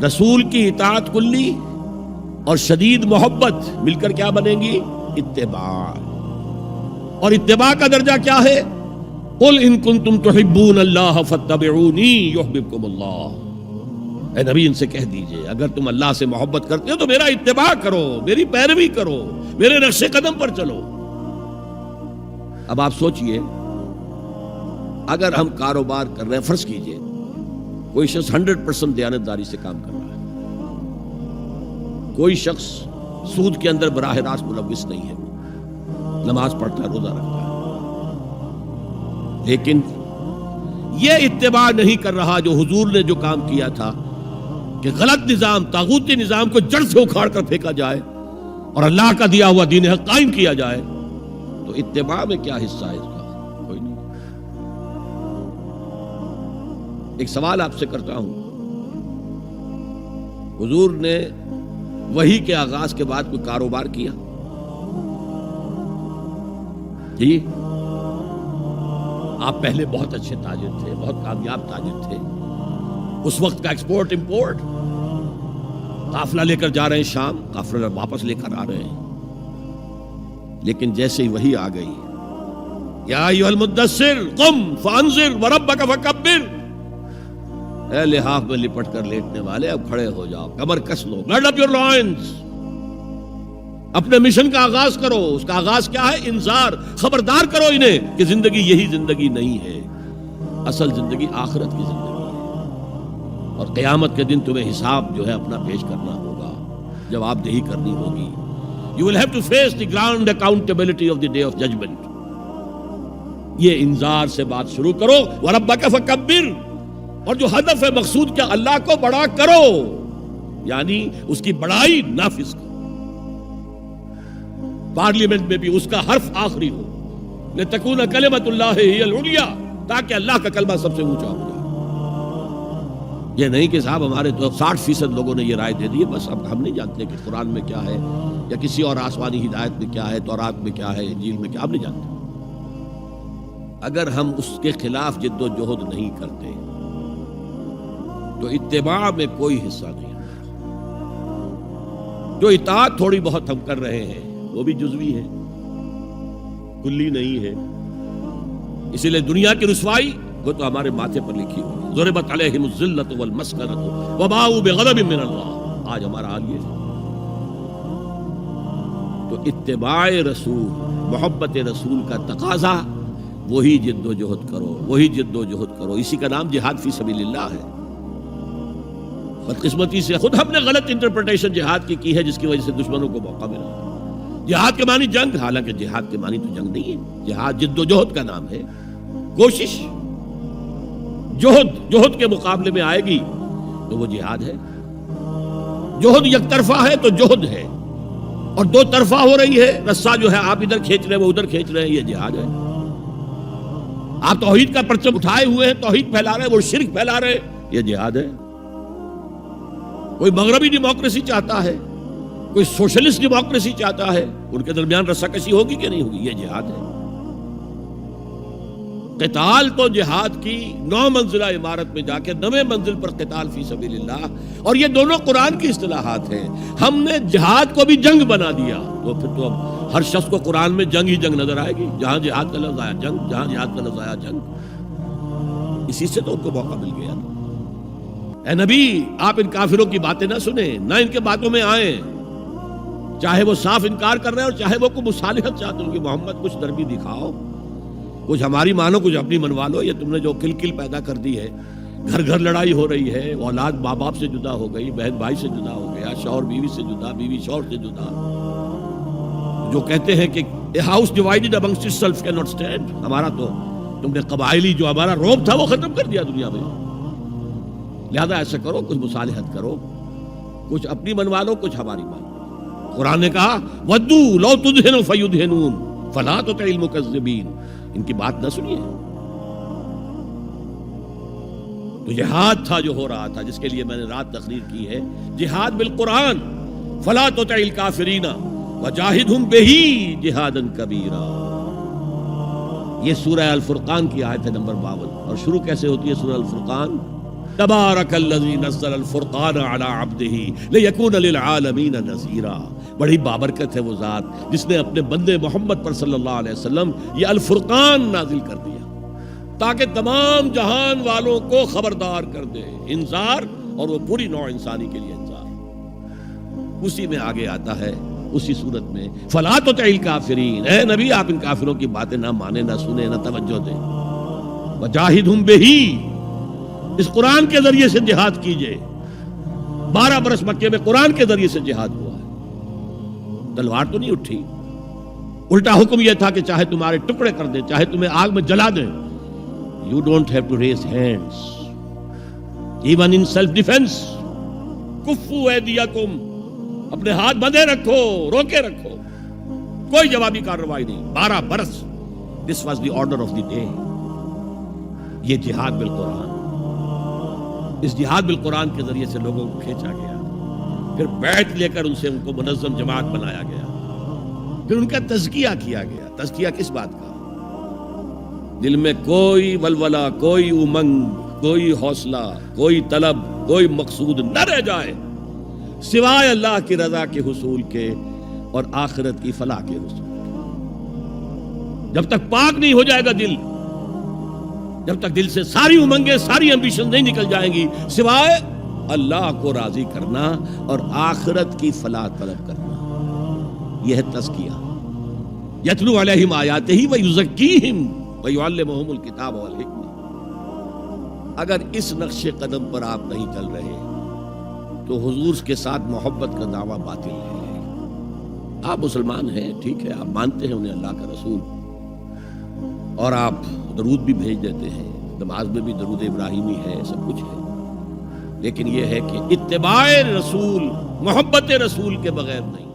رسول کی اطاعت کلی اور شدید محبت مل کر کیا بنیں گی؟ اتباع. اور اتباع کا درجہ کیا ہے؟ قل ان کنتم تحبون اللہ فاتبعونی یحببکم اللہ. اے نبی ان سے کہہ دیجئے اگر تم اللہ سے محبت کرتے ہو تو میرا اتباع کرو، میری پیروی کرو، میرے نقش قدم پر چلو. اب آپ سوچئے اگر ہم کاروبار کر رہے ہیں، فرض کیجئے کوئی شخص 100% دیانتداری سے کام کر رہا ہے، کوئی شخص سود کے اندر براہ راست ملوث نہیں ہے، نماز پڑھتا ہے، روزہ رکھتا ہے، لیکن یہ اتباع نہیں کر رہا جو حضور نے جو کام کیا تھا کہ غلط نظام، طاغوتی نظام کو جڑ سے اکھاڑ کر پھینکا جائے اور اللہ کا دیا ہوا دین حق قائم کیا جائے، تو اتباع میں کیا حصہ ہے اس کا؟ کوئی نہیں. ایک سوال آپ سے کرتا ہوں، حضور نے وحی کے آغاز کے بعد کوئی کاروبار کیا؟ جی آپ پہلے بہت اچھے تاجر تھے، بہت کامیاب تاجر تھے، اس وقت کا ایکسپورٹ امپورٹ، قافلہ لے کر جا رہے ہیں شام، قافلہ واپس لے کر آ رہے ہیں، لیکن جیسے ہی وحی آ گئی، یا ایھا المدثر قم فانذر وربک فکبر، اے لحاف میں لپٹ کر لیٹنے والے اب کھڑے ہو جاؤ، کمر کس لو، گارڈ اپ یور لائنز، اپنے مشن کا آغاز کرو. اس کا آغاز کیا ہے؟ انذار، خبردار کرو انہیں کہ زندگی یہی زندگی نہیں ہے، اصل زندگی آخرت کی زندگی ہے، اور قیامت کے دن تمہیں حساب جو ہے اپنا پیش کرنا ہوگا، جواب دہی کرنی ہوگی. You will have to face the grand accountability of the day of judgment. یہ انذار سے بات شروع کرو. وَرَبَّكَ فَكَبِّرْ، اور جو ہدف ہے مقصود کیا؟ اللہ کو بڑا کرو، یعنی اس کی بڑائی نافذ کرو. پارلیمنٹ میں بھی اس کا حرف آخری ہو، لِتَكُونَ كَلِمَةُ اللَّهِ هِيَ الْعُلْيَا، تاکہ اللہ کا کلمہ سب سے اونچا ہو جائے. یہ نہیں کہ صاحب ہمارے تو 60% لوگوں نے یہ رائے دے دی، بس اب ہم نہیں جانتے کہ قرآن میں کیا ہے یا کسی اور آسمانی ہدایت میں کیا ہے، تورات میں کیا ہے، انجیل میں کیا، ہم نہیں جانتے. اگر ہم اس کے خلاف جد و جہد نہیں کرتے تو اتباع میں کوئی حصہ نہیں ہے. جو اطاعت تھوڑی بہت ہم کر رہے ہیں وہ بھی جزوی ہے، کلی نہیں ہے. اسی لیے دنیا کی رسوائی وہ تو ہمارے ماتھے پر لکھی ہوئی ہے، ضربت علیہم الذلۃ والمسکنۃ وباؤوا بغضب من اللہ. آج ہمارا حال یہ ہے. تو اتباع رسول، محبت رسول کا تقاضا، وہی جد و جہد کرو، وہی جد و جہد کرو. اسی کا نام جہاد فی سبیل اللہ ہے. بدقسمتی سے خود ہم نے غلط انٹرپریٹیشن جہاد کی ہے، جس کی وجہ سے دشمنوں کو موقع ملا. جہاد کے معنی جنگ، حالانکہ جہاد کے معنی تو جنگ نہیں ہے. جہاد جد و جہد کا نام ہے، کوشش. جہد کے مقابلے میں آئے گی تو وہ جہاد ہے. جہد یک طرفہ ہے تو جہد ہے، اور دو طرفہ ہو رہی ہے، رسہ جو ہے آپ ادھر کھینچ رہے ہیں وہ ادھر کھینچ رہے ہیں، یہ جہاد ہے. آپ توحید کا پرچم اٹھائے ہوئے ہیں، توحید پھیلا رہے ہیں، وہ شرک پھیلا رہے ہیں، یہ جہاد ہے. کوئی مغربی ڈیموکریسی چاہتا ہے، کوئی سوشلسٹ ڈیموکریسی چاہتا ہے، ان کے درمیان رسہ کشی ہوگی کہ نہیں ہوگی؟ یہ جہاد ہے. قتال تو جہاد کی 9 منزلہ عمارت میں جا کے 9ویں منزل پر قتال فی سبیل اللہ، اور یہ دونوں قرآن کی اصطلاحات ہیں. ہم نے جہاد کو بھی جنگ بنا دیا، تو پھر تو اب ہر شخص کو قرآن میں جنگ ہی جنگ نظر آئے گی. جہاں جہاد کا لفظ آیا جنگ، جہاں جہاد کا لفظ آیا جنگ. اسی سے تو ان کو موقع مل گیا. اے نبی آپ ان کافروں کی باتیں نہ سنیں، نہ ان کے باتوں میں آئیں، چاہے وہ صاف انکار کر رہے ہیں اور چاہے وہ کوئی مصالحت چاہتے ہیں کہ محمد کچھ نرمی دکھاؤ، کچھ ہماری مانو، کچھ اپنی منوا لو. یہ تم نے جو کل پیدا کر دی ہے، گھر گھر لڑائی ہو رہی ہے، اولاد ماں باپ سے جدا ہو گئی، بہن بھائی سے جدا ہو گیا، شوہر بیوی سے جدا، بیوی شوہر سے جدا. جو کہتے ہیں کہ a house divided amongst itself cannot stand. ہمارا تو تم نے قبائلی جو ہمارا روب تھا وہ ختم کر دیا دنیا میں. لہذا ایسا کرو، کچھ مصالحت کرو، کچھ اپنی منوا لو، کچھ ہماری مانو. قرآن نے کہا وَدُّوا لَوْ تُدْهِنُ فَيُدْهِنُونَ فَلَا تُطِعِ الْمُكَذِّبِينَ. ان کی بات نہ سنیے. تو جہاد تھا جو ہو رہا تھا، جس کے لیے میں نے رات تقریر کی ہے، جہاد بالقرآن. فَلَا تُطِعِ الْكَافِرِينَ وَجَاهِدْهُمْ بِهِ جِهَادًا كَبِيرًا. یہ سورہ الفرقان کی آیت ہے نمبر 52. اور شروع کیسے ہوتی ہے سورہ الفرقان؟ تبارک الذی نزل الفرقان علی عبدہ لیکون للعالمین نذیرا. بڑی بابرکت ہے وہ ذات جس نے اپنے بندے محمد پر صلی اللہ علیہ وسلم یہ الفرقان نازل کر دیا تاکہ تمام جہان والوں کو خبردار کر دے. انذار، اور وہ پوری نوع انسانی کے لیے انذار. اسی میں آگے آتا ہے اسی صورت میں فلا تطع الکافرین، اے نبی آپ ان کافروں کی باتیں نہ مانیں، نہ سنیں، نہ توجہ دیں. وجاہدہم بہ، اس قرآن کے ذریعے سے جہاد کیجئے. 12 برس مکے میں قرآن کے ذریعے سے جہاد ہوا ہے، تلوار تو نہیں اٹھی. الٹا حکم یہ تھا کہ چاہے تمہارے ٹکڑے کر دیں، چاہے تمہیں آگ میں جلا دیں. You don't have to raise hands even in self defense. کفو ایدیکم، اپنے ہاتھ بندھے رکھو، روکے رکھو، کوئی جوابی کارروائی نہیں. 12 برس. This was the order of the day. یہ جہاد بالقرآن، اس جہاد بالقرآن کے ذریعے سے لوگوں کو کھینچا گیا. پھر بیعت لے کر ان سے ان کو منظم جماعت بنایا گیا. پھر ان کا تزکیہ کیا گیا. تزکیہ کس بات کا؟ دل میں کوئی ولولہ، کوئی امنگ، کوئی حوصلہ، کوئی طلب، کوئی مقصود نہ رہ جائے سوائے اللہ کی رضا کے حصول کے اور آخرت کی فلاح کے حصول کے. جب تک پاک نہیں ہو جائے گا دل، جب تک دل سے ساری امنگیں، ساری ایمبیشن نہیں نکل جائیں گی سوائے اللہ کو راضی کرنا اور آخرت کی فلاح طلب کرنا، یہ ہے تزکیہ. یتلو علیہم آیاتہ ویزکیہم ویعلمہم الکتاب والحکمہ. اگر اس نقش قدم پر آپ نہیں چل رہے تو حضور کے ساتھ محبت کا دعویٰ باطل ہے. آپ مسلمان ہیں، ٹھیک ہے، آپ مانتے ہیں انہیں اللہ کا رسول، اور آپ درود بھی بھیج دیتے ہیں، نماز میں بھی درود ابراہیمی ہے، سب کچھ ہے. لیکن یہ ہے کہ اتباع رسول، محبت رسول کے بغیر نہیں.